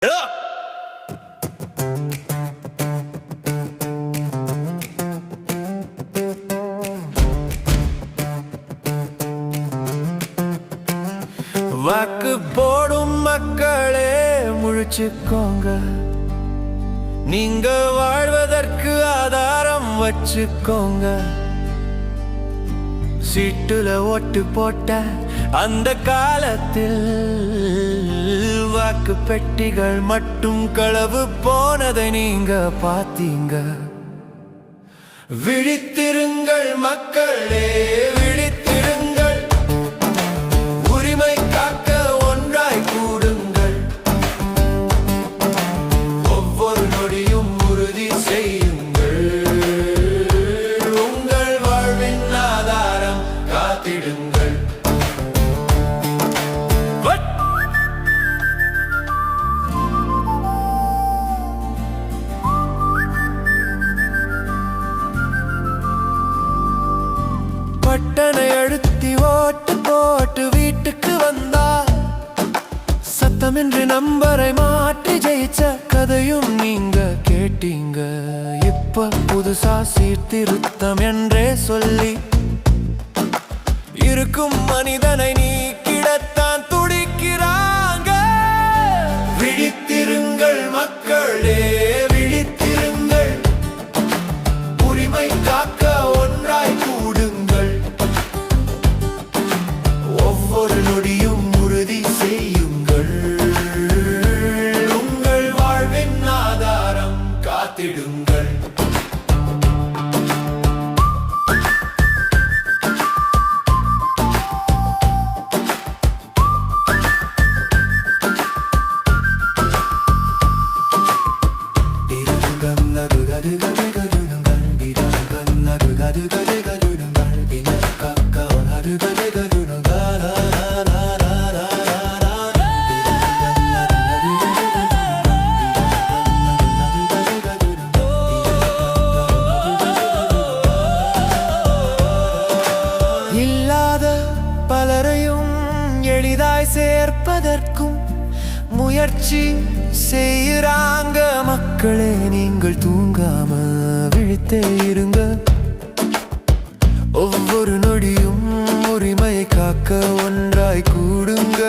வாக்கு போடும் மக்களே முழிச்சுக்கோங்க, நீங்க வாழ்வதற்கு ஆதாரம் வச்சுக்கோங்க. சீட்டுல ஓட்டு போட்ட அந்த காலத்தில் வாக்கு பெட்டிகள் மட்டும் களவு போனதை நீங்க பார்த்தீங்க. விழித்திருங்கள் மக்களே, விழித்திருங்கள், உரிமை காக்க ஒன்றாய் கூடுங்கள். ஒவ்வொரு நொடியும் உறுதி செய்யுங்கள், உங்கள் வாழ்வின் ஆதாரம் காத்திடுங்கள். பட்டனை அழுத்தி ஓட்டு போட்டு வீட்டுக்கு வந்தா சத்தமின்றி நம்பரை மாற்றி ஜெயிச்ச கதையும் நீங்க கேட்டீங்க. இப்ப புதுசா சீர்திருத்தம் என்றே சொல்லி இருக்கும் மனிதனை நீக்கிடத்தான் துடிக்கிறாங்க. விழித்திருங்கள் மக்களே, விழித்திருங்கள், உரிமை காக்க ஒன்றாய் கூடுங்கள். ஒவ்வொரு நொடியும் உறுதி செய்யுங்கள், உங்கள் வாழ்வின் ஆதாரம் காத்திடுங்கள். இல்லாத பலரையும் எளிதாய் சேர்ப்பதற்கும் முயற்சி செய்யறாங்க மக்களே. நீங்கள் தூங்காம விழித்தே இருங்க, ஒவ்வொரு நொடியும் உரிமை காக்க ஒன்றாய் கூடுங்க.